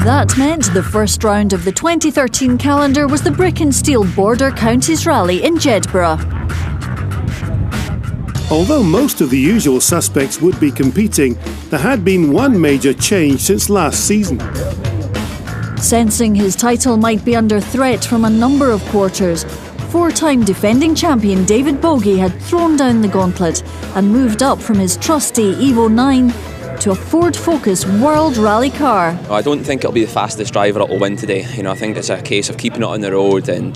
That meant the first round of the 2013 calendar was the Brick and Steel Border Counties Rally in Jedburgh. Although most of the usual suspects would be competing, there had been one major change since last season. Sensing his title might be under threat from a number of quarters, four-time defending champion David Bogie had thrown down the gauntlet and moved up from his trusty Evo 9 to a Ford Focus World Rally car. I don't think it'll be the fastest driver that will win today. I think it's a case of keeping it on the road and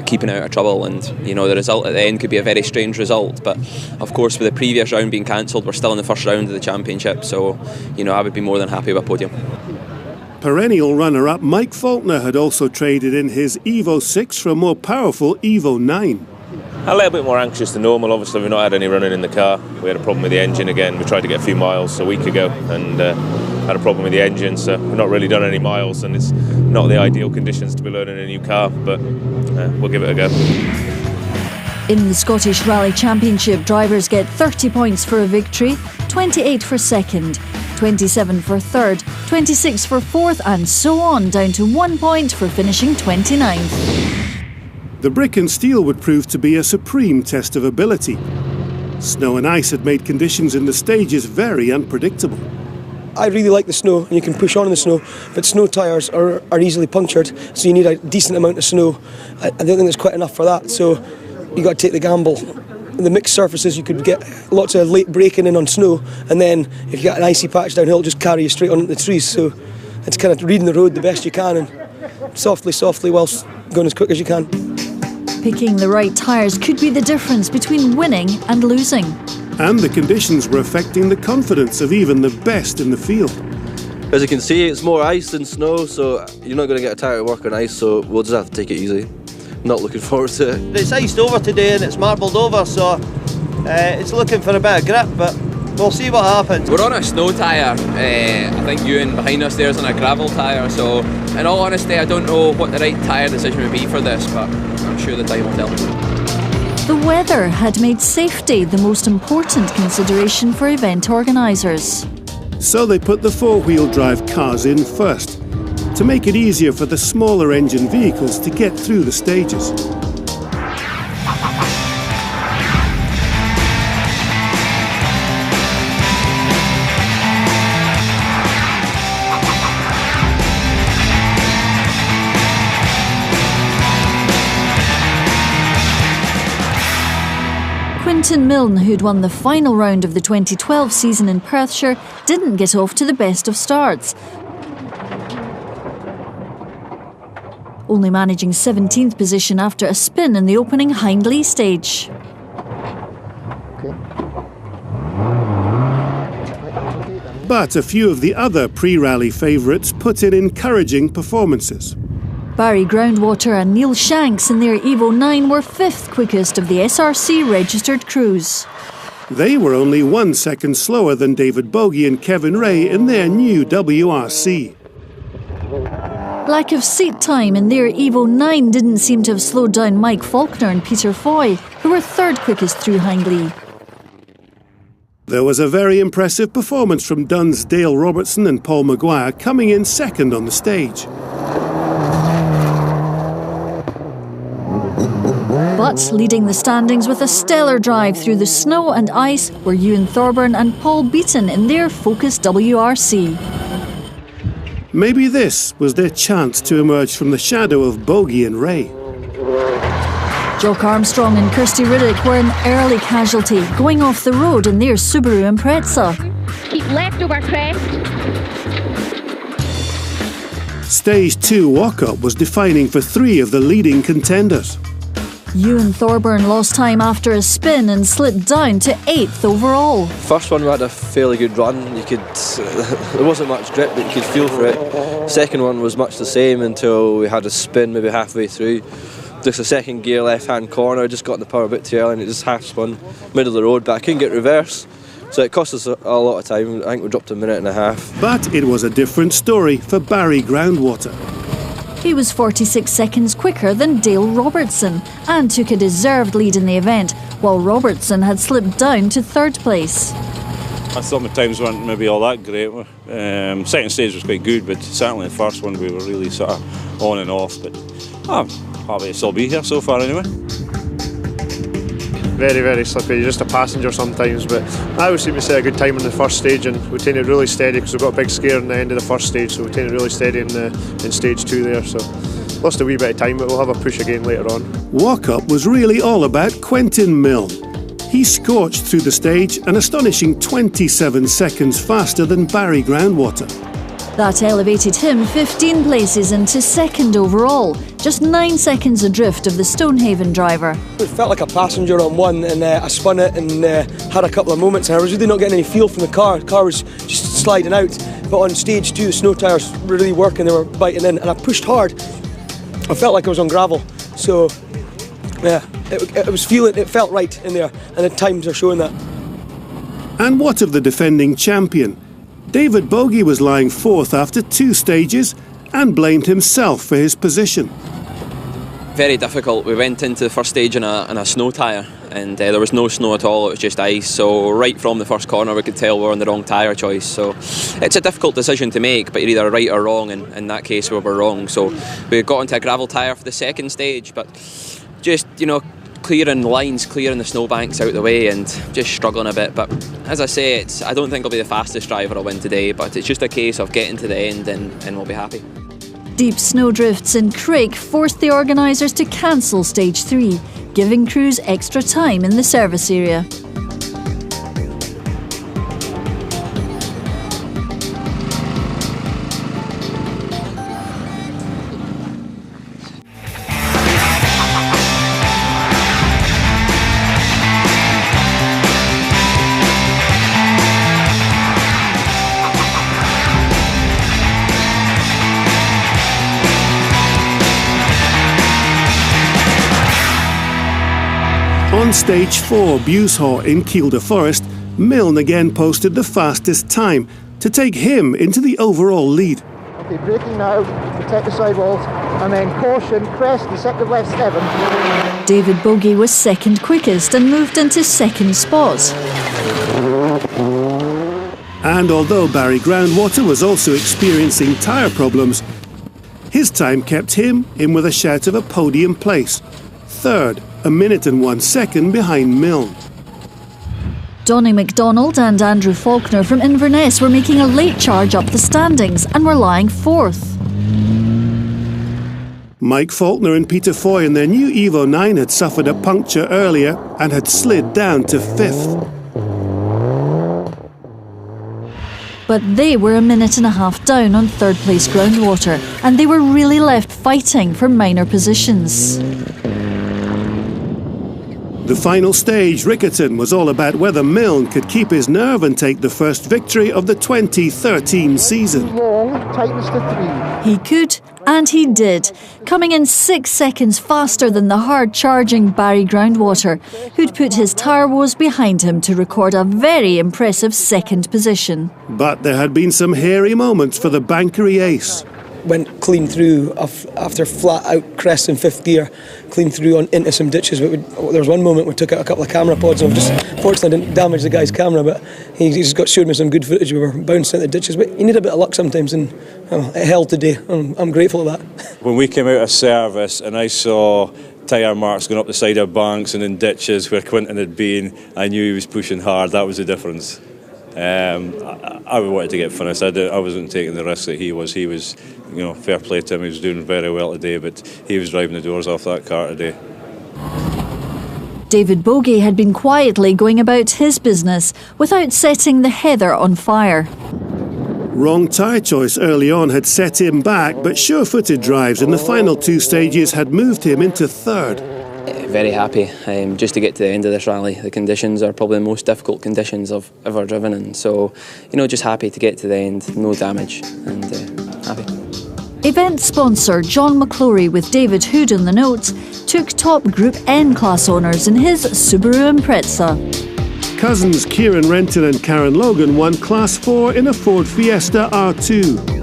keeping out of trouble, and the result at the end could be a very strange result, but of course with the previous round being cancelled, we're still in the first round of the championship, so I would be more than happy with a podium. Perennial runner-up Mike Faulkner had also traded in his Evo 6 for a more powerful Evo 9. A little bit more anxious than normal. Obviously we've not had any running in the car. We had a problem with the engine again. We tried to get a few miles a week ago and had a problem with the engine, so we've not really done any miles, and it's not the ideal conditions to be learning a new car, but we'll give it a go. In the Scottish Rally Championship, drivers get 30 points for a victory, 28 for second, 27 for third, 26 for fourth, and so on, down to 1 point for finishing 29th. The Brick and Steel would prove to be a supreme test of ability. Snow and ice had made conditions in the stages very unpredictable. I really like the snow, and you can push on in the snow, but snow tyres are easily punctured, so you need a decent amount of snow. I don't think there's quite enough for that, so you've got to take the gamble. In the mixed surfaces, you could get lots of late braking in on snow, and then if you got an icy patch downhill, it'll just carry you straight on the trees. So it's kind of reading the road the best you can, and softly, whilst going as quick as you can. Picking the right tyres could be the difference between winning and losing. And the conditions were affecting the confidence of even the best in the field. As you can see, it's more ice than snow, so you're not going to get a tyre to work on ice, so we'll just have to take it easy. Not looking forward to it. It's iced over today and it's marbled over, so it's looking for a bit of grip, but we'll see what happens. We're on a snow tyre. I think Ewan behind us there's on a gravel tyre, so in all honesty I don't know what the right tyre decision would be for this, but I'm sure the time will tell. The weather had made safety the most important consideration for event organisers. So they put the four-wheel drive cars in first, to make it easier for the smaller engine vehicles to get through the stages. Quinton Milne, who'd won the final round of the 2012 season in Perthshire, didn't get off to the best of starts, only managing 17th position after a spin in the opening Hindley stage. But a few of the other pre-rally favourites put in encouraging performances. Barry Groundwater and Neil Shanks in their Evo 9 were 5th quickest of the SRC registered crews. They were only 1 second slower than David Bogie and Kevin Ray in their new WRC. Lack of seat time in their Evo 9 didn't seem to have slowed down Mike Faulkner and Peter Foy, who were 3rd quickest through Hindley. There was a very impressive performance from Dunn's Dale Robertson and Paul Maguire, coming in 2nd on the stage. But leading the standings with a stellar drive through the snow and ice were Ewan Thorburn and Paul Beaton in their Focus WRC. Maybe this was their chance to emerge from the shadow of Bogie and Ray. Jock Armstrong and Kirsty Riddick were an early casualty, going off the road in their Subaru Impreza. Keep left over crest. Stage 2 walk-up was defining for 3 of the leading contenders. Ewan Thorburn lost time after a spin and slipped down to 8th overall. First one we had a fairly good run. There wasn't much grip, but you could feel for it. Second one was much the same until we had a spin maybe halfway through. Just a second gear left-hand corner, just got in the power a bit too early and it just half spun middle of the road, but I couldn't get reverse. So it cost us a lot of time. I think we dropped a minute and a half. But it was a different story for Barry Groundwater. He was 46 seconds quicker than Dale Robertson and took a deserved lead in the event, while Robertson had slipped down to 3rd place. I thought my times weren't maybe all that great. Second stage was quite good, but certainly the first one we were really sort of on and off. But I'm happy to still be here so far anyway. Very, very slippy. You're just a passenger sometimes, but I always seem to say a good time in the first stage, and we taken it really steady because we've got a big scare in the end of the first stage, so we taken it really steady in stage 2 there. So lost a wee bit of time, but we'll have a push again later on. Walk-up was really all about Quentin Milne. He scorched through the stage an astonishing 27 seconds faster than Barry Groundwater. That elevated him 15 places into second overall, just 9 seconds adrift of the Stonehaven driver. It felt like a passenger on one, and I spun it and had a couple of moments, and I was really not getting any feel from the car. The car was just sliding out, but on stage 2 the snow tyres were really working, they were biting in, and I pushed hard. I felt like I was on gravel, so yeah, it felt right in there, and the times are showing that. And what of the defending champion? David Bogie was lying 4th after 2 stages and blamed himself for his position. Very difficult. We went into the first stage in a snow tyre, and there was no snow at all, it was just ice. So right from the first corner we could tell we were on the wrong tyre choice. So it's a difficult decision to make, but you're either right or wrong, and in that case we were wrong. So we got into a gravel tyre for the second stage, but just, clearing lines, clearing the snowbanks out of the way, and just struggling a bit. But as I say, I don't think I'll be the fastest driver I'll win today, but it's just a case of getting to the end and we'll be happy. Deep snowdrifts in Craig forced the organisers to cancel stage 3, giving crews extra time in the service area. On stage 4, Bewshaw in Kielder Forest, Milne again posted the fastest time to take him into the overall lead. Okay, braking now, protect the sidewalls, and then caution, crest, the second left 7. David Bogie was second quickest and moved into second spot. And although Barry Groundwater was also experiencing tyre problems, his time kept him in with a shout of a podium place, 3rd, 1 minute and 1 second behind Milne. Donnie MacDonald and Andrew Faulkner from Inverness were making a late charge up the standings and were lying 4th. Mike Faulkner and Peter Foy in their new Evo 9 had suffered a puncture earlier and had slid down to 5th. But they were 1.5 minutes down on 3rd place Groundwater, and they were really left fighting for minor positions. The final stage, Riccarton, was all about whether Milne could keep his nerve and take the first victory of the 2013 season. Long, tightness to 3. He could, and he did, coming in 6 seconds faster than the hard-charging Barry Groundwater, who'd put his tyre woes behind him to record a very impressive 2nd position. But there had been some hairy moments for the Bankery ace. Went clean through after flat out crest in 5th gear, clean through into some ditches. But there was one moment we took out a couple of camera pods, and fortunately didn't damage the guy's camera, but he just showed me some good footage. We were bouncing into ditches, but you need a bit of luck sometimes, and it held today. I'm grateful for that. When we came out of service and I saw tyre marks going up the side of banks and in ditches where Quentin had been, I knew he was pushing hard. That was the difference. I wanted to get finished. I wasn't taking the risk that he was. He was, fair play to him. He was doing very well today, but he was driving the doors off that car today. David Bogie had been quietly going about his business without setting the heather on fire. Wrong tyre choice early on had set him back, but sure-footed drives in the final 2 stages had moved him into 3rd. Very happy just to get to the end of this rally. The conditions are probably the most difficult conditions I've ever driven in, so just happy to get to the end, no damage, and happy. Event sponsor John McClory, with David Hood in the notes, took top Group N class honours in his Subaru Impreza. Cousins Kieran Renton and Karen Logan won Class 4 in a Ford Fiesta R2.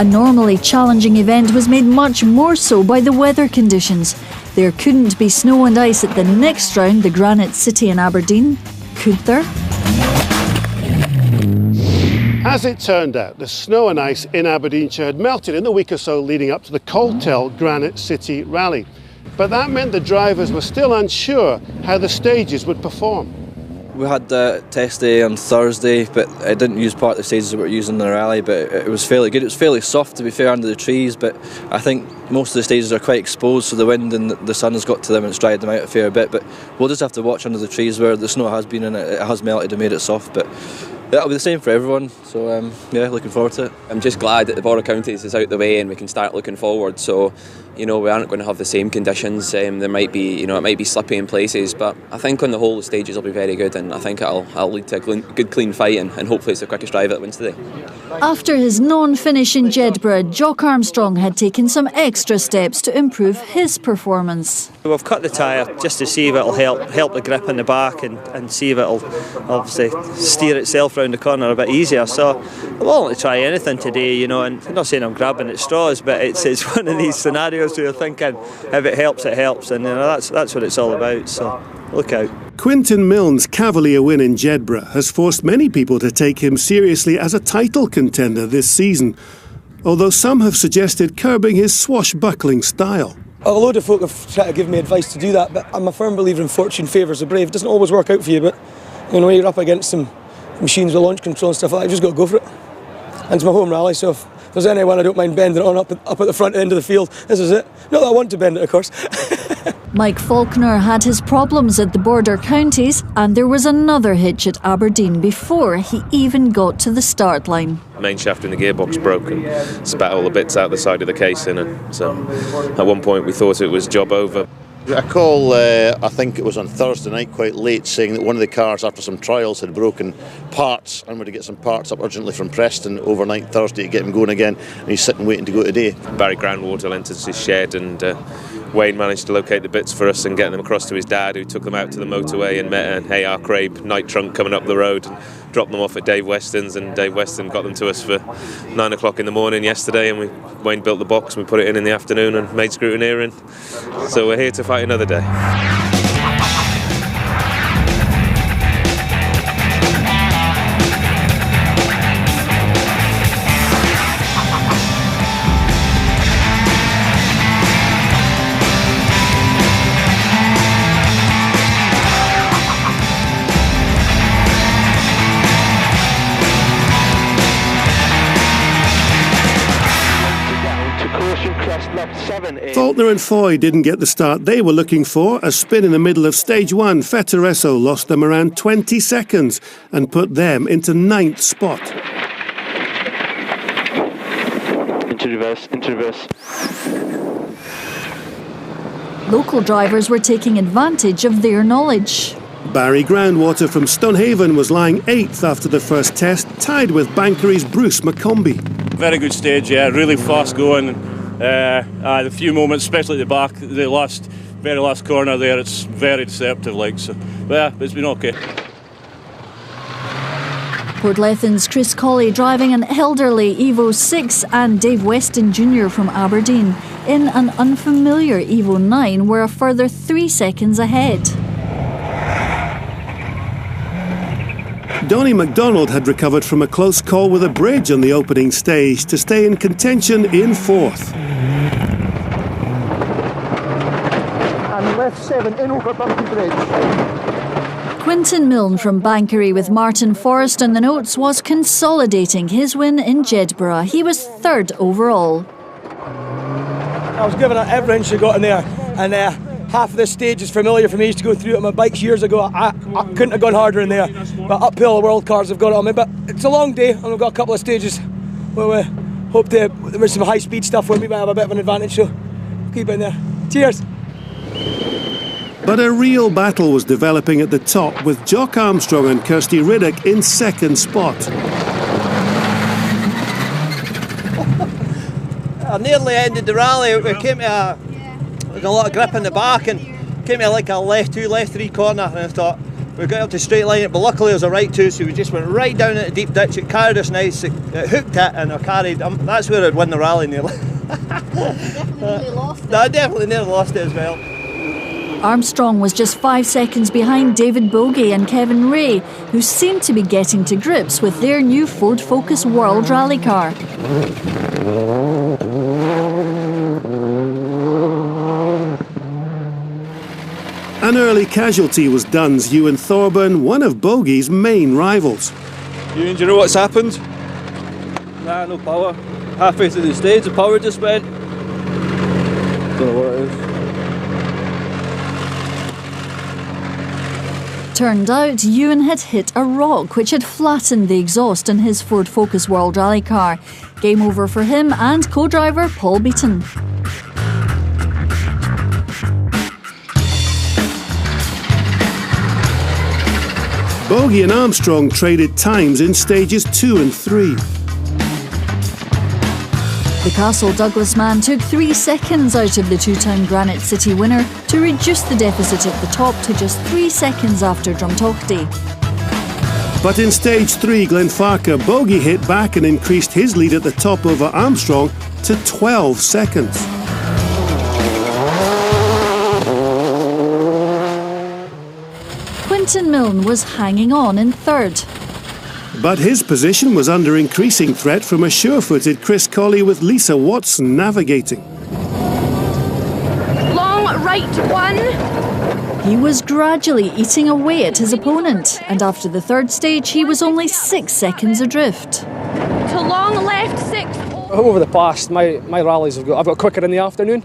A normally challenging event was made much more so by the weather conditions. There couldn't be snow and ice at the next round, the Granite City in Aberdeen, could there? As it turned out, the snow and ice in Aberdeenshire had melted in the week or so leading up to the Coltel Granite City Rally. But that meant the drivers were still unsure how the stages would perform. We had the test day on Thursday, but I didn't use part of the stages that we were using in the rally, but it was fairly good. It was fairly soft, to be fair, under the trees, but I think most of the stages are quite exposed, so the wind and the sun has got to them and it's dried them out a fair bit, but we'll just have to watch under the trees where the snow has been and it has melted and made it soft, but that'll be the same for everyone, so yeah, looking forward to it. I'm just glad that the Border Counties is out the way and we can start looking forward. So, we aren't going to have the same conditions. There might be, it might be slippy in places, but I think on the whole the stages will be very good, and I think it'll lead to a good, clean fight, and hopefully it's the quickest driver that wins today. After his non-finish in Jedburgh, Jock Armstrong had taken some extra steps to improve his performance. We've cut the tyre just to see if it'll help the grip in the back and see if it'll obviously steer itself round the corner a bit easier. So I'm willing to try anything today, and I'm not saying I'm grabbing at straws, but it's one of these scenarios where you're thinking if it helps, and that's what it's all about. So look out. Quintin Milne's cavalier win in Jedburgh has forced many people to take him seriously as a title contender this season, although some have suggested curbing his swashbuckling style. A load of folk have tried to give me advice to do that, but I'm a firm believer in fortune favours the brave. It doesn't always work out for you, but when you're up against some machines with launch control and stuff like that, you've just got to go for it. And it's my home rally, so if there's anyone I don't mind bending on up at the front end of the field, this is it. Not that I want to bend it, of course. Mike Faulkner had his problems at the Border Counties, and there was another hitch at Aberdeen before he even got to the start line. Main shaft in the gearbox broke and spat all the bits out the side of the casing, and so at one point we thought it was job over. A call, I think it was on Thursday night, quite late, saying that one of the cars, after some trials, had broken parts and we're to get some parts up urgently from Preston overnight Thursday to get him going again, and he's sitting waiting to go today. Barry Groundwater entered his shed, and Wayne managed to locate the bits for us and get them across to his dad, who took them out to the motorway and met an AR Crabe night trunk coming up the road and dropped them off at Dave Weston's, and Dave Weston got them to us for 9 o'clock in the morning yesterday, and Wayne built the box and we put it in the afternoon and made scrutineering. So we're here to fight another day. Faulkner and Foy didn't get the start they were looking for. A spin in the middle of stage one, Fetteresso lost them around 20 seconds and put them into 9th spot. Into reverse. Local drivers were taking advantage of their knowledge. Barry Groundwater from Stonehaven was lying 8th after the first test, tied with Bankery's Bruce McCombie. Very good stage, yeah, really fast going. A few moments, especially at the back, the very last corner there, it's very deceptive, so yeah, it's been okay. Portlethen's Chris Colley driving an elderly Evo 6 and Dave Weston Jr. from Aberdeen in an unfamiliar Evo 9 were a further 3 seconds ahead. Donnie MacDonald had recovered from a close call with a bridge on the opening stage to stay in contention in 4th. And left 7 in over Bumpy Bridge. Quintin Milne from Bankery with Martin Forrest on the notes was consolidating his win in Jedburgh. He was 3rd overall. I was giving it every inch I got in there, and half of this stage is familiar for me. I used to go through it on my bikes years ago. I couldn't have gone harder in there. But uphill, the world cars have got it on me. But it's a long day, and we've got a couple of stages where we hope with some high-speed stuff where we might have a bit of an advantage. So keep it in there. Cheers. But a real battle was developing at the top, with Jock Armstrong and Kirsty Riddick in 2nd spot. I nearly ended the rally. We came to a lot of grip in the back and came to like a left 2, left 3 corner, and I thought We got up to straight line it, but luckily it was a right two, so we just went right down into deep ditch. It carried us nice, it hooked it, and I carried. That's where I'd win the rally nearly. Definitely nearly lost it. No, I definitely nearly lost it as well. Armstrong was just 5 seconds behind David Bogie and Kevin Ray, who seemed to be getting to grips with their new Ford Focus World Rally car. An early casualty was Dunn's Ewan Thorburn, one of Bogie's main rivals. Ewan, do you know what's happened? Nah, no power. Halfway through the stage, the power just went. Don't know what it is. Turned out Ewan had hit a rock which had flattened the exhaust in his Ford Focus World Rally car. Game over for him and co-driver Paul Beaton. Bogie and Armstrong traded times in stages 2 and 3. The Castle Douglas man took 3 seconds out of the two-time Granite City winner to reduce the deficit at the top to just 3 seconds after Drumtochty. But in stage 3, Glenfarclas, Bogie hit back and increased his lead at the top over Armstrong to 12 seconds. Quinton Milne was hanging on in third. But his position was under increasing threat from a sure-footed Chris Colley with Lisa Watson navigating. Long right one. He was gradually eating away at his opponent, and after the third stage he was only 6 seconds adrift. To long left 6. Over the past, my rallies I've got quicker in the afternoon.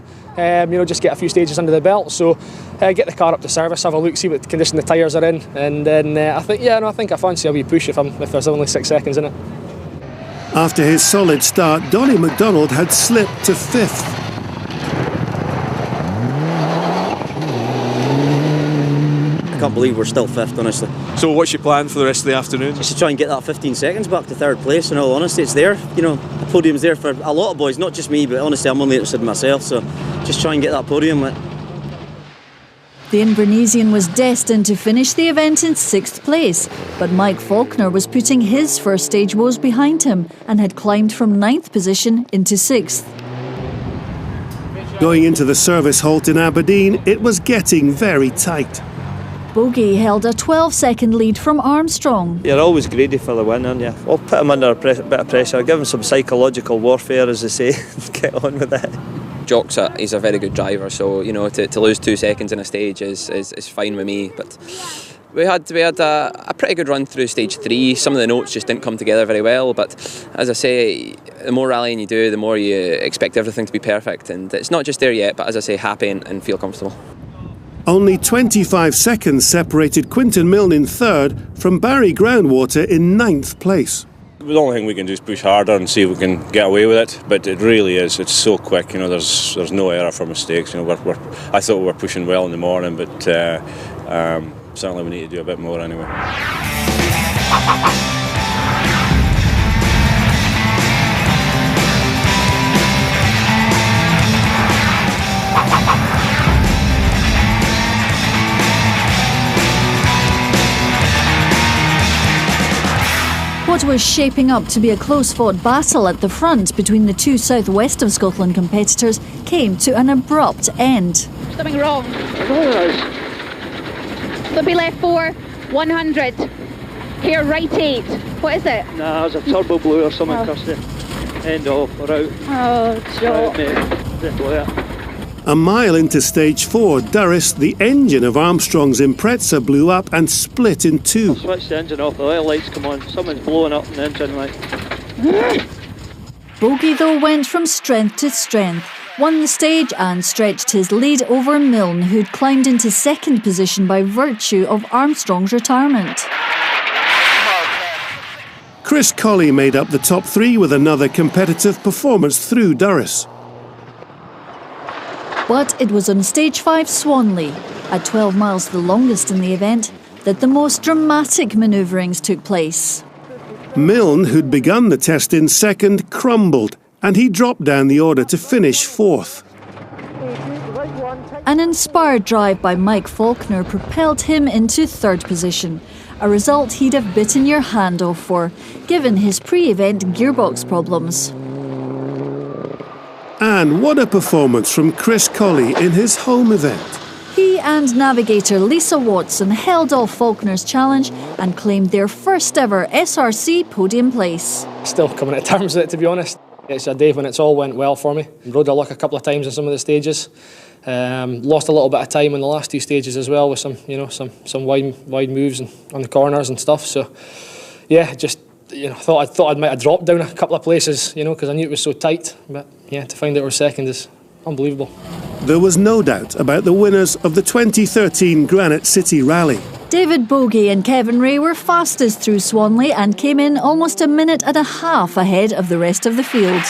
Just get a few stages under the belt. So get the car up to service, have a look, see what condition the tyres are in, and then I think I fancy a wee push if there's only 6 seconds in it. After his solid start, Donnie MacDonald had slipped to 5th. I can't believe we're still 5th, honestly. So what's your plan for the rest of the afternoon? Just to try and get that 15 seconds back to 3rd place, in all honesty. It's there, the podium's there for a lot of boys, not just me, but honestly I'm only interested in myself, so just try and get that podium. The Invernessian was destined to finish the event in 6th place, but Mike Faulkner was putting his first stage woes behind him and had climbed from 9th position into 6th. Going into the service halt in Aberdeen, it was getting very tight. Bogie held a 12-second lead from Armstrong. You're always greedy for the win, aren't you? I'll put him under a bit of pressure. I'll give him some psychological warfare, as they say, and get on with it. Jock's he's a very good driver, so to lose 2 seconds in a stage is fine with me. But we had a pretty good run through stage 3. Some of the notes just didn't come together very well, but as I say, the more rallying you do, the more you expect everything to be perfect, and it's not just there yet, but as I say, happy and feel comfortable. Only 25 seconds separated Quinton Milne in 3rd from Barry Groundwater in 9th place. The only thing we can do is push harder and see if we can get away with it, but it really is, it's so quick, there's no error for mistakes. I thought we were pushing well in the morning, but certainly we need to do a bit more anyway. What was shaping up to be a close-fought battle at the front between the two southwest of Scotland competitors came to an abrupt end. Something wrong. There'll be left 4, 100. Here, right 8. What is it? Nah, it was a turbo blue or something, Kirsty. End off, we're out. Oh, Joe. A mile into stage 4, Durris, the engine of Armstrong's Impreza, blew up and split in 2. Switch the engine off, the little lights come on. Something's blowing up in the engine light. Bogie, though, went from strength to strength, won the stage and stretched his lead over Milne, who'd climbed into 2nd position by virtue of Armstrong's retirement. Chris Colley made up the top 3 with another competitive performance through Durris. But it was on stage 5 Swanley, at 12 miles the longest in the event, that the most dramatic manoeuvrings took place. Milne, who'd begun the test in 2nd, crumbled, and he dropped down the order to finish 4th. An inspired drive by Mike Faulkner propelled him into third position, a result he'd have bitten your hand off for, given his pre-event gearbox problems. And what a performance from Chris Colley in his home event. He and navigator Lisa Watson held off Faulkner's challenge and claimed their first ever SRC podium place. Still coming to terms with it, to be honest. It's a day when it's all went well for me. Rode a luck a couple of times in some of the stages. Lost a little bit of time in the last two stages as well with some wide moves and on the corners and stuff. So yeah, just thought I might have dropped down a couple of places, because I knew it was so tight. But yeah, to find out we're second is unbelievable. There was no doubt about the winners of the 2013 Granite City Rally. David Bogie and Kevin Ray were fastest through Swanley and came in almost a minute and a half ahead of the rest of the field.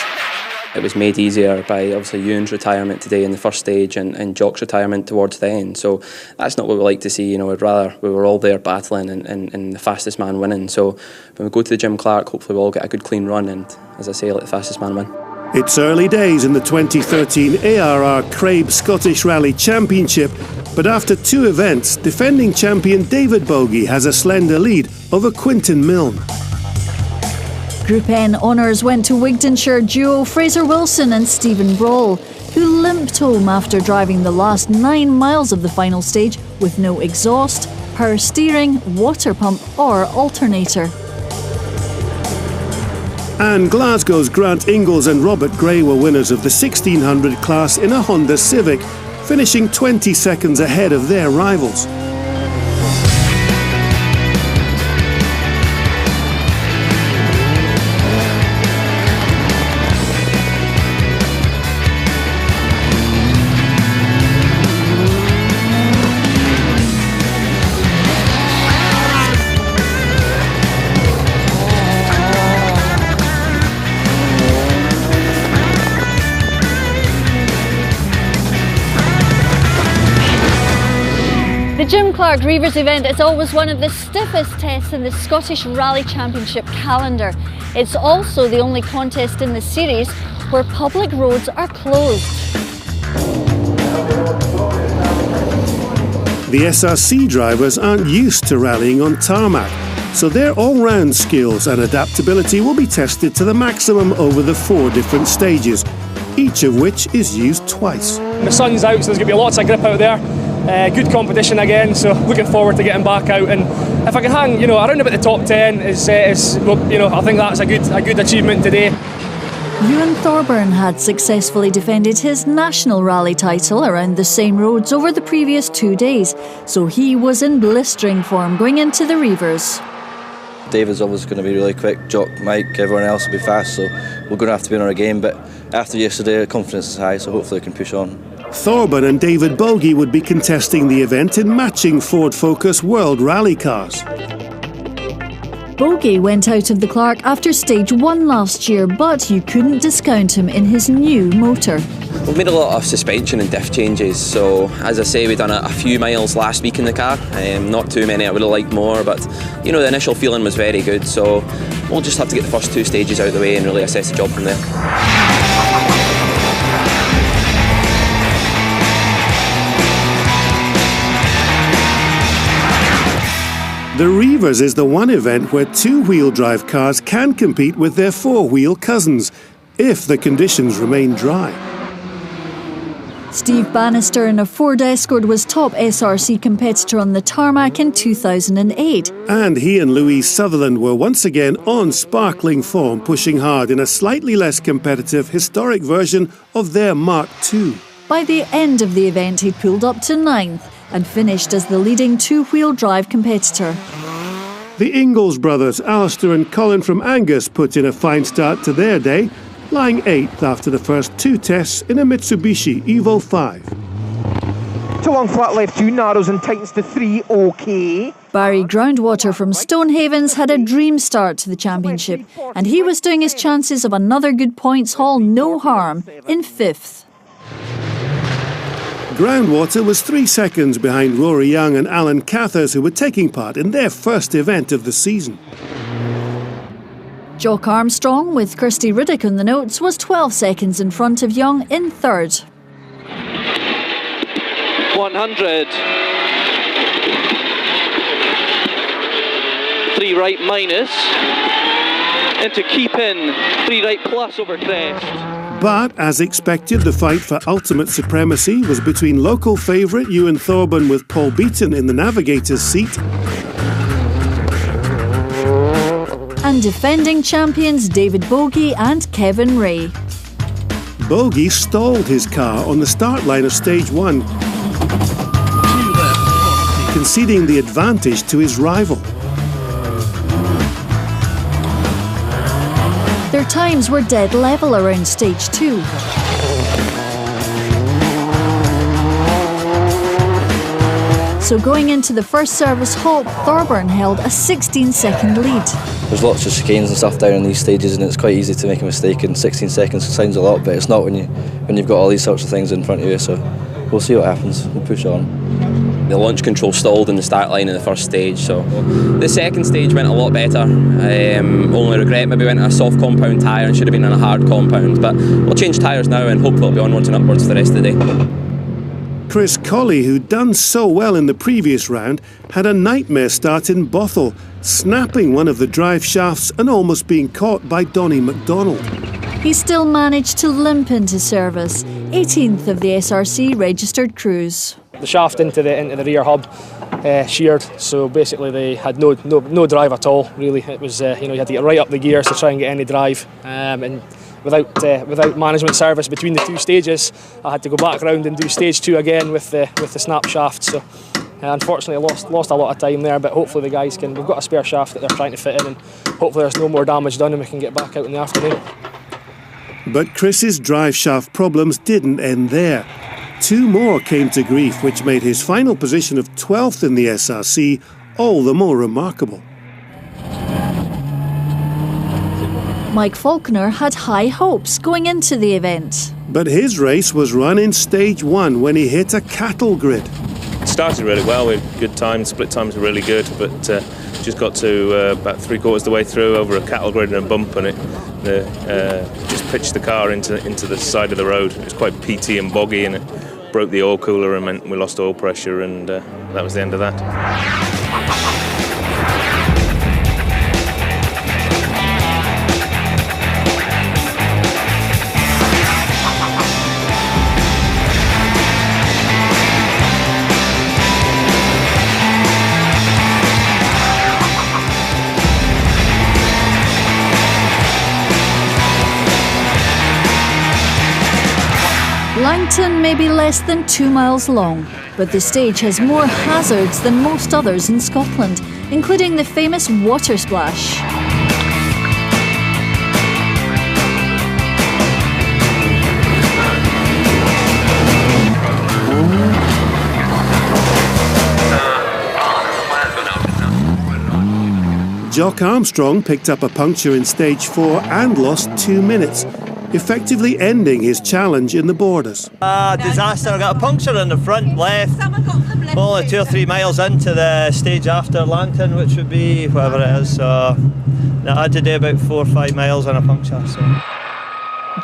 It was made easier by obviously Ewan's retirement today in the first stage and Jock's retirement towards the end. So that's not what we like to see. We'd rather we were all there battling and the fastest man winning. So when we go to the Jim Clark, hopefully we'll all get a good clean run and, as I say, let the fastest man win. It's early days in the 2013 ARR Craib Scottish Rally Championship, but after two events, defending champion David Bogie has a slender lead over Quinton Milne. Group N honours went to Wigtonshire duo Fraser Wilson and Stephen Brawl, who limped home after driving the last 9 miles of the final stage with no exhaust, power steering, water pump or alternator. And Glasgow's Grant Ingalls and Robert Gray were winners of the 1600 class in a Honda Civic, finishing 20 seconds ahead of their rivals. The Jim Clark Reivers event is always one of the stiffest tests in the Scottish Rally Championship calendar. It's also the only contest in the series where public roads are closed. The SRC drivers aren't used to rallying on tarmac, so their all-round skills and adaptability will be tested to the maximum over the 4 different stages, each of which is used twice. The sun's out, so there's going to be lots of grip out there. Good competition again, so looking forward to getting back out. And if I can hang, around about the top 10, I think that's a good achievement today. Ewan Thorburn had successfully defended his national rally title around the same roads over the previous 2 days, so he was in blistering form going into the Reivers. David's obviously going to be really quick, Jock, Mike, everyone else will be fast, so we're going to have to be on our game. But after yesterday, confidence is high, so hopefully I can push on. Thorburn and David Bogie would be contesting the event in matching Ford Focus World Rally cars. Bogie went out of the Clark after stage 1 last year, but you couldn't discount him in his new motor. We've made a lot of suspension and diff changes, so as I say, we've done a few miles last week in the car. Not too many, I would have liked more, but the initial feeling was very good, so we'll just have to get the first 2 stages out of the way and really assess the job from there. The Reivers is the one event where 2-wheel drive cars can compete with their 4-wheel cousins, if the conditions remain dry. Steve Bannister in a Ford Escort was top SRC competitor on the tarmac in 2008. And he and Louise Sutherland were once again on sparkling form, pushing hard in a slightly less competitive historic version of their Mark II. By the end of the event, he pulled up to 9th and finished as the leading 2-wheel drive competitor. The Ingalls brothers, Alistair and Colin from Angus, put in a fine start to their day, lying 8th after the first 2 tests in a Mitsubishi Evo 5. To long flat left 2, narrows and tightens to 3, OK. Barry Groundwater from Stonehavens had a dream start to the championship, and he was doing his chances of another good points haul no harm in 5th. Groundwater was 3 seconds behind Rory Young and Alan Cathers, who were taking part in their first event of the season. Jock Armstrong, with Kirsty Riddick on the notes, was 12 seconds in front of Young in 3rd. 100. 3 right minus. Into keep in. 3 right plus over crest. But, as expected, the fight for ultimate supremacy was between local favourite Ewan Thorburn with Paul Beaton in the navigator's seat and defending champions David Bogie and Kevin Ray. Bogie stalled his car on the start line of stage 1, conceding the advantage to his rival. Their times were dead level around stage 2. So going into the first service halt, Thorburn held a 16-second lead. There's lots of chicanes and stuff down in these stages, and it's quite easy to make a mistake, and 16 seconds sounds a lot, but it's not when you've got all these sorts of things in front of you, so we'll see what happens. We'll push on. The launch control stalled in the start line in the first stage, so the second stage went a lot better. Only regret maybe went a soft compound tyre and should have been in a hard compound, but we'll change tyres now and hopefully it'll be onwards and upwards for the rest of the day. Chris Colley, who'd done so well in the previous round, had a nightmare start in Bothell, snapping one of the drive shafts and almost being caught by Donnie McDonald. He still managed to limp into service, 18th of the SRC registered crews. The shaft into the rear hub sheared, so basically they had no drive at all. Really, it was you had to get right up the gears to try and get any drive, and without management service between the 2 stages, I had to go back round and do stage 2 again with the snap shaft. So unfortunately, I lost a lot of time there. But hopefully the guys we've got a spare shaft that they're trying to fit in, and hopefully there's no more damage done and we can get back out in the afternoon. But Chris's drive shaft problems didn't end there. 2 more came to grief, which made his final position of 12th in the SRC all the more remarkable. Mike Faulkner had high hopes going into the event. But his race was run in stage 1 when he hit a cattle grid. It started really well, we had good times, split times were really good, but just got to about 3/4 the way through over a cattle grid and a bump, and it just pitched the car into the side of the road. It was quite peaty and boggy, and it broke the oil cooler and meant we lost oil pressure, and that was the end of that. Langton may be less than 2 miles long, but the stage has more hazards than most others in Scotland, including the famous water splash. Jock Armstrong picked up a puncture in stage 4 and lost 2 minutes, effectively ending his challenge in the Borders. Disaster, I got a puncture in the front left, only 2 or 3 miles into the stage after Langton, which would be whatever it is, so I had to do about 4 or 5 miles on a puncture. So.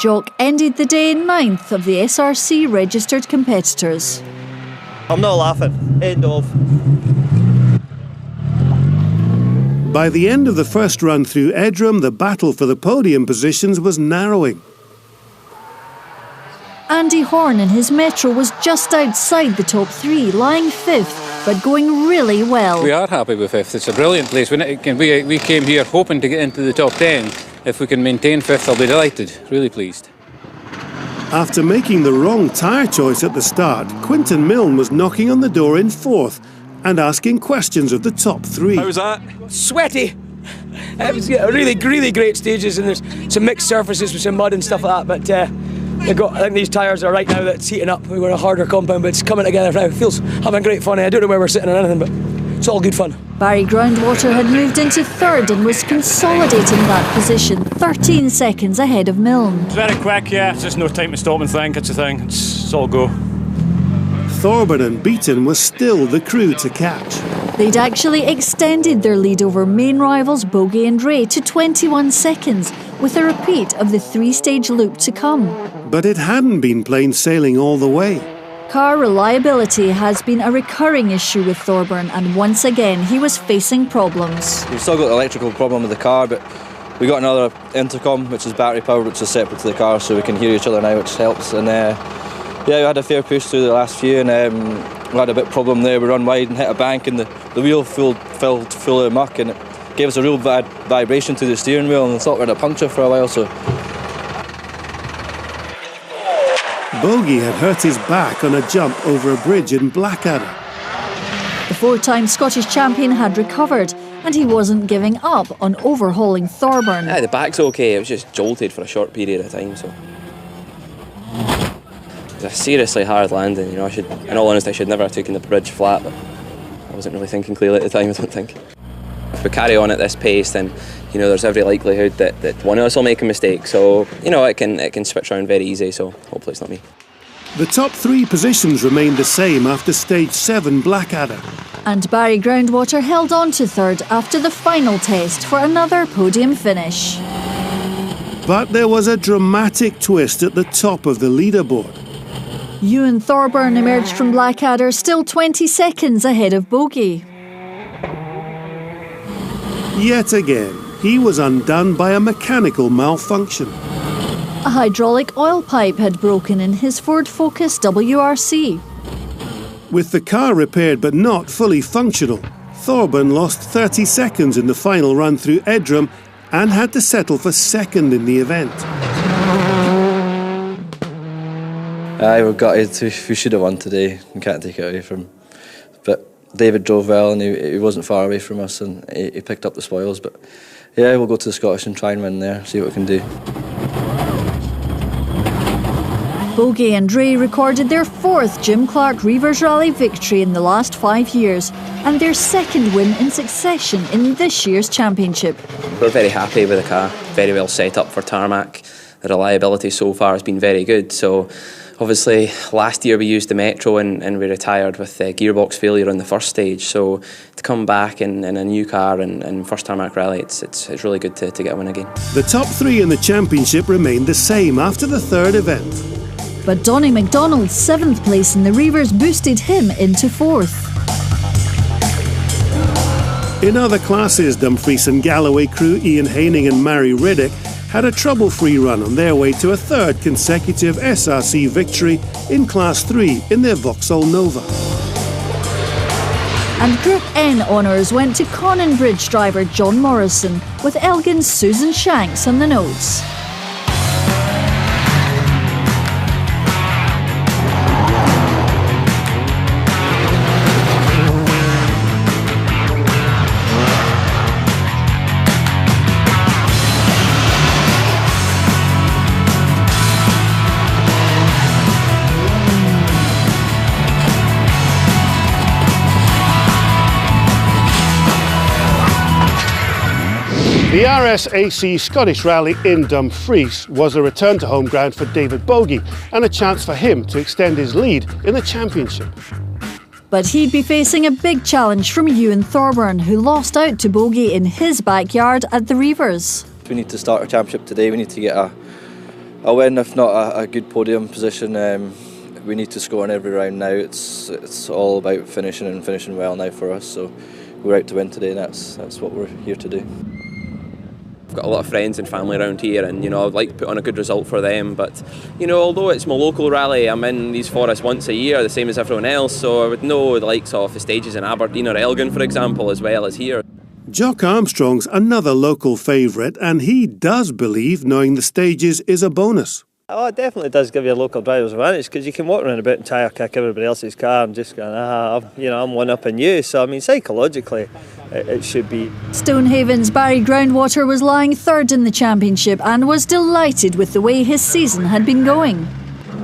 Jock ended the day 9th of the SRC registered competitors. I'm not laughing, end of. By the end of the first run through Edram, the battle for the podium positions was narrowing. Andy Horn in his Metro was just outside the top 3, lying 5th, but going really well. We are happy with 5th. It's a brilliant place. We came here hoping to get into the top 10. If we can maintain 5th, I'll be delighted. Really pleased. After making the wrong tyre choice at the start, Quinton Milne was knocking on the door in 4th and asking questions of the top 3. How was that? Sweaty. It was really great stages, and there's some mixed surfaces with some mud and stuff like that, but I think these tyres are right now that's heating up. We were a harder compound, but it's coming together now. It feels having great fun. I don't know where we're sitting or anything, but it's all good fun. Barry Groundwater had moved into 3rd and was consolidating that position, 13 seconds ahead of Milne. It's very quick, yeah. It's just no time to stop and think. It's a thing. It's all go. Thorburn and Beaton was still the crew to catch. They'd actually extended their lead over main rivals Bogie and Ray to 21 seconds, with a repeat of the 3-stage loop to come. But it hadn't been plain sailing all the way. Car reliability has been a recurring issue with Thorburn, and once again he was facing problems. We've still got the electrical problem with the car, but we got another intercom which is battery powered, which is separate to the car, so we can hear each other now, which helps. And yeah, we had a fair push through the last few, and we had a bit problem there. We run wide and hit a bank, and the wheel filled full of muck, and it gave us a real bad vibration to the steering wheel, and I thought we had a puncture for a while. So Bogie had hurt his back on a jump over a bridge in Blackadder. The four-time Scottish champion had recovered, and he wasn't giving up on overhauling Thorburn. Yeah, the back's okay, it was just jolted for a short period of time, so. It was a seriously hard landing, you know. In all honesty, I should never have taken the bridge flat, but I wasn't really thinking clearly at the time, I don't think. If we carry on at this pace, then, you know, there's every likelihood that one of us will make a mistake, so, you know, it can switch around very easy, so hopefully it's not me. The top 3 positions remained the same after stage 7 Blackadder. And Barry Groundwater held on to third after the final test for another podium finish. But there was a dramatic twist at the top of the leaderboard. Ewan Thorburn emerged from Blackadder still 20 seconds ahead of Bogie. Yet again, he was undone by a mechanical malfunction. A hydraulic oil pipe had broken in his Ford Focus WRC. With the car repaired but not fully functional, Thorburn lost 30 seconds in the final run through Edram and had to settle for second in the event. we're gutted. We should have won today. We can't take it away from him. But David drove well, and he wasn't far away from us, and he picked up the spoils. But yeah, we'll go to the Scottish and try and win there, see what we can do. Bogie and Ray recorded their 4th Jim Clark Reavers Rally victory in the last 5 years and their 2nd win in succession in this year's championship. We're very happy with the car, very well set up for tarmac. The reliability so far has been very good. So obviously last year we used the Metro and we retired with the gearbox failure on the first stage. So to come back in a new car and first tarmac rally, it's really good to get a win again. The top 3 in the championship remained the same after the 3rd event. But Donnie McDonald's 7th place in the Reavers boosted him into 4th. In other classes, Dumfries and Galloway crew Ian Haining and Mary Riddick had a trouble-free run on their way to a 3rd consecutive SRC victory in Class 3 in their Vauxhall Nova. And Group N honours went to Conan Bridge driver John Morrison, with Elgin's Susan Shanks on the notes. The RSAC Scottish Rally in Dumfries was a return to home ground for David Bogie and a chance for him to extend his lead in the championship. But he'd be facing a big challenge from Ewan Thorburn, who lost out to Bogie in his backyard at the Reavers. We need to start our championship today. We need to get a win, if not a good podium position. We need to score in every round now. It's all about finishing and finishing well now for us. So we're out to win today, and that's what we're here to do. I've got a lot of friends and family around here, and I'd like to put on a good result for them, but although it's my local rally, I'm in these forests once a year, the same as everyone else, so I would know the likes of the stages in Aberdeen or Elgin, for example, as well as here. Jock Armstrong's another local favourite, and he does believe knowing the stages is a bonus. Oh, it definitely does give you a local driver's advantage, because you can walk around a bit and tyre kick everybody else's car and just going, I'm one up on you. So I mean, psychologically, it should be. Stonehaven's Barry Groundwater was lying 3rd in the championship and was delighted with the way his season had been going.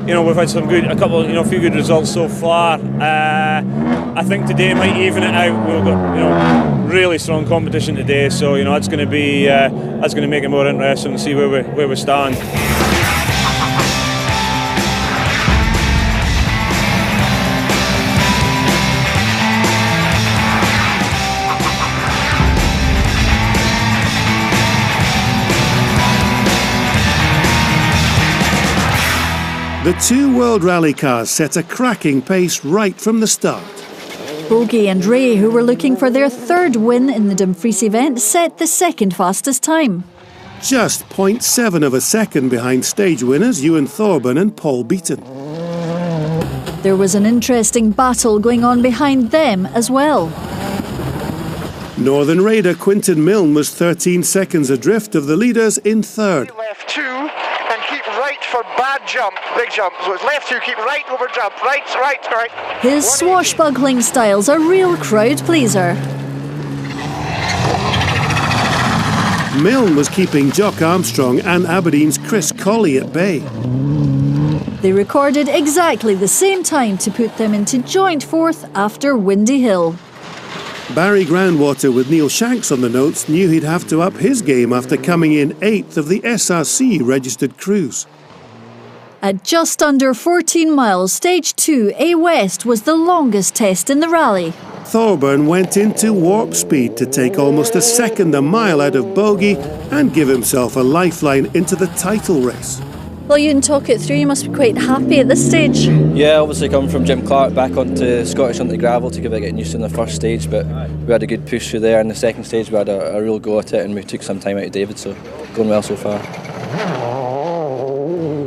We've had a few good results so far. I think today might even it out. We've got really strong competition today, so that's going to make it more interesting and see where we stand. The two World Rally cars set a cracking pace right from the start. Bogie and Ray, who were looking for their third win in the Dumfries event, set the second fastest time. Just 0.7 of a second behind stage winners Ewan Thorburn and Paul Beaton. There was an interesting battle going on behind them as well. Northern Raider Quinton Milne was 13 seconds adrift of the leaders in third. Left 2 and keep right for bad jump, big jump. So it's left 2, keep right over jump, right. His swashbuckling style's a real crowd pleaser. Milne was keeping Jock Armstrong and Aberdeen's Chris Colley at bay. They recorded exactly the same time to put them into joint fourth after Windy Hill. Barry Groundwater, with Neil Shanks on the notes, knew he'd have to up his game after coming in 8th of the SRC registered crews. At just under 14 miles, Stage 2 A West was the longest test in the rally. Thorburn went into warp speed to take almost a second a mile out of Bogie and give himself a lifeline into the title race. Well, you can talk it through. You must be quite happy at this stage. Yeah, obviously coming from Jim Clark back onto Scottish onto gravel took a bit of getting used to in the first stage, but we had a good push through there. In the second stage we had a real go at it and we took some time out of David, so going well so far.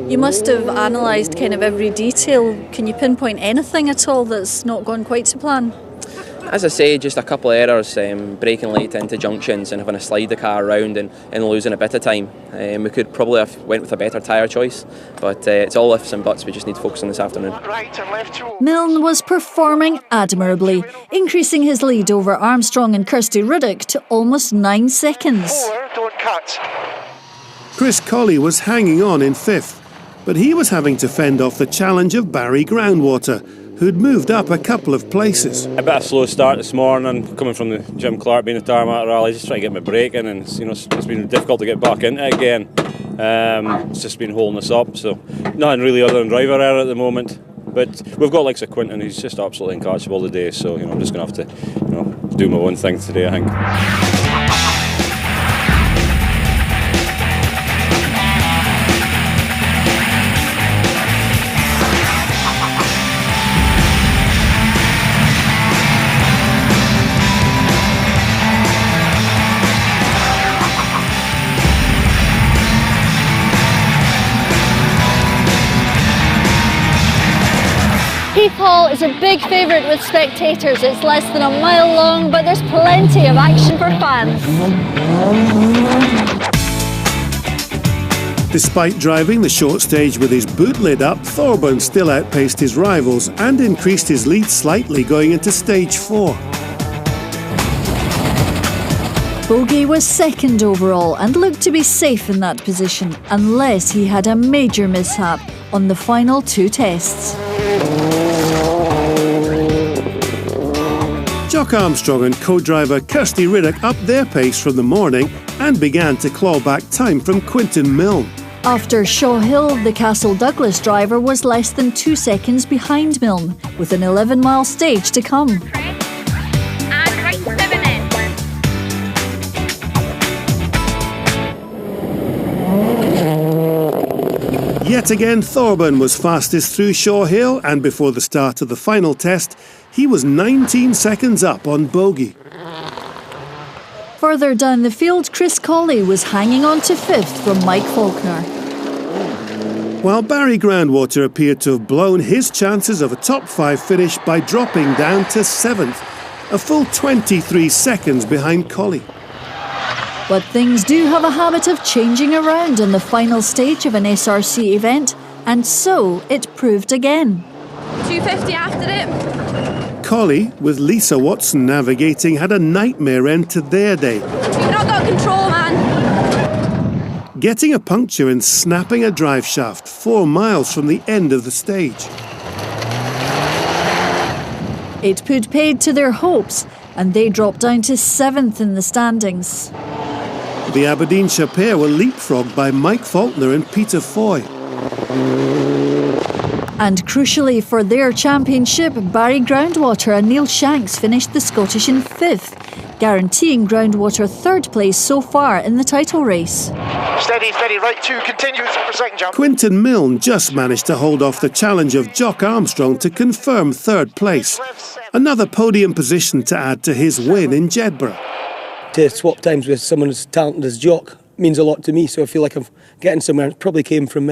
You must have analysed kind of every detail. Can you pinpoint anything at all that's not gone quite to plan? As I say, just a couple of errors, braking late into junctions and having to slide the car around and losing a bit of time. We could probably have went with a better tyre choice, but it's all ifs and buts. We just need to focus on this afternoon. Milne was performing admirably, increasing his lead over Armstrong and Kirsty Riddick to almost 9 seconds. Don't cut. Chris Colley was hanging on in 5th, but he was having to fend off the challenge of Barry Groundwater, who'd moved up a couple of places. A bit of a slow start this morning, coming from the Jim Clark being a tarmac rally, just trying to get my brake in, and it's been difficult to get back into it again. It's just been holding us up, so nothing really other than driver error at the moment. But we've got likes of Quinton, who's just absolutely incatchable today, so I'm just going to have to do my own thing today, I think. Heath Hall is a big favourite with spectators. It's less than a mile long, but there's plenty of action for fans. Despite driving the short stage with his boot lid up, Thorburn still outpaced his rivals and increased his lead slightly going into stage 4. Bogie was second overall and looked to be safe in that position, unless he had a major mishap on the final 2 tests. Jock Armstrong and co-driver Kirsty Riddick upped their pace from the morning and began to claw back time from Quinton Milne. After Shaw Hill, the Castle Douglas driver was less than 2 seconds behind Milne, with an 11-mile stage to come. Yet again, Thorburn was fastest through Shaw Hill, and before the start of the final test, he was 19 seconds up on Bogie. Further down the field, Chris Colley was hanging on to 5th from Mike Faulkner. While Barry Groundwater appeared to have blown his chances of a top 5 finish by dropping down to 7th, a full 23 seconds behind Colley. But things do have a habit of changing around on the final stage of an SRC event, and so it proved again. 250 after it. Colley, with Lisa Watson navigating, had a nightmare end to their day. You've not got control, man. Getting a puncture and snapping a drive shaft 4 miles from the end of the stage. It put paid to their hopes, and they dropped down to 7th in the standings. The Aberdeenshire pair were leapfrogged by Mike Faulkner and Peter Foy. And crucially for their championship, Barry Groundwater and Neil Shanks finished the Scottish in 5th, guaranteeing Groundwater third place so far in the title race. Steady, steady, right 2, continues for second jump. Quinton Milne just managed to hold off the challenge of Jock Armstrong to confirm third place. Another podium position to add to his win in Jedburgh. To swap times with someone as talented as Jock means a lot to me, so I feel like I'm getting somewhere. It probably came from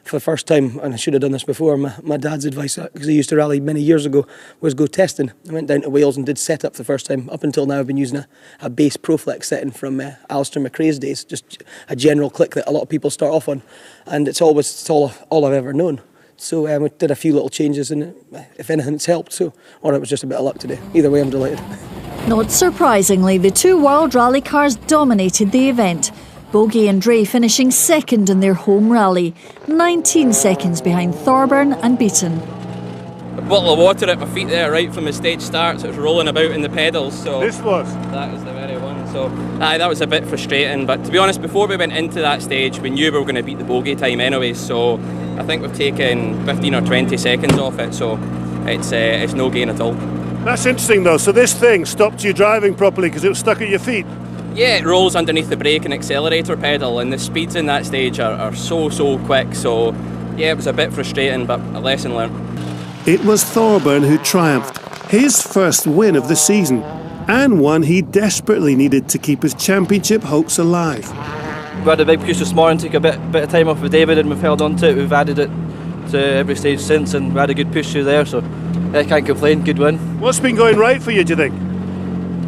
for the first time, and I should have done this before, my dad's advice, because he used to rally many years ago, was go testing. I went down to Wales and did set up the first time. Up until now I've been using a base Proflex setting from Alistair McRae's days, just a general click that a lot of people start off on, and it's all I've ever known. So we did a few little changes, and if anything it's helped, or it was just a bit of luck today. Either way I'm delighted. Not surprisingly, the two World Rally cars dominated the event. Bogie and Dre finishing second in their home rally, 19 seconds behind Thorburn and Beaton. A bottle of water at my feet there right from the stage start, so it was rolling about in the pedals. So this was? That was the very one. So that was a bit frustrating, but to be honest, before we went into that stage, we knew we were going to beat the Bogie time anyway, so I think we've taken 15 or 20 seconds off it, so it's no gain at all. That's interesting though, so this thing stopped you driving properly because it was stuck at your feet? Yeah, it rolls underneath the brake and accelerator pedal, and the speeds in that stage are so quick, so yeah, it was a bit frustrating, but a lesson learned. It was Thorburn who triumphed, his first win of the season, and one he desperately needed to keep his championship hopes alive. We had a big push this morning, took a bit of time off with David, and we've held on to it. We've added it to every stage since, and we had a good push through there, so I can't complain, good win. What's been going right for you, do you think?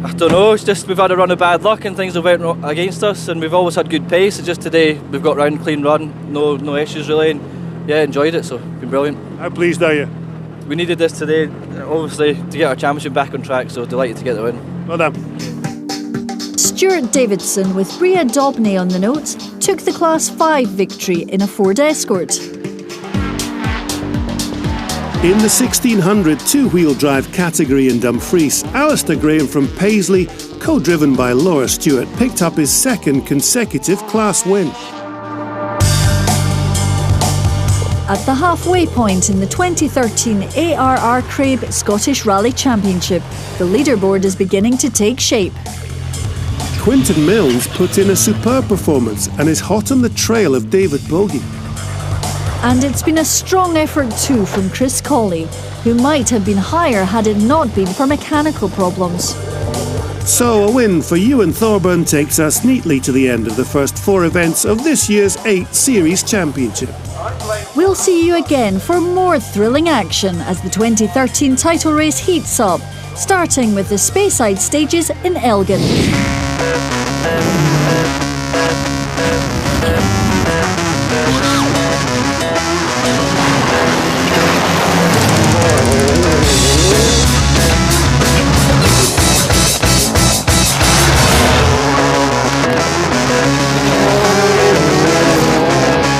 I don't know, it's just we've had a run of bad luck and things have went against us, and we've always had good pace. It's just today we've got round, clean run, no issues really, and yeah, enjoyed it, so it's been brilliant. How pleased are you? We needed this today, obviously, to get our championship back on track, so delighted to get the win. Well done. Stuart Davidson, with Bria Dobney on the notes, took the Class 5 victory in a Ford Escort. In the 1600 two-wheel drive category in Dumfries, Alistair Graham from Paisley, co-driven by Laura Stewart, picked up his second consecutive class win. At the halfway point in the 2013 ARR Craib Scottish Rally Championship, the leaderboard is beginning to take shape. Quinton Milne's put in a superb performance and is hot on the trail of David Bogie. And it's been a strong effort too from Chris Colley, who might have been higher had it not been for mechanical problems. So a win for Ewan Thorburn takes us neatly to the end of the first 4 events of this year's 8 Series Championship. We'll see you again for more thrilling action as the 2013 title race heats up, starting with the Speyside stages in Elgin.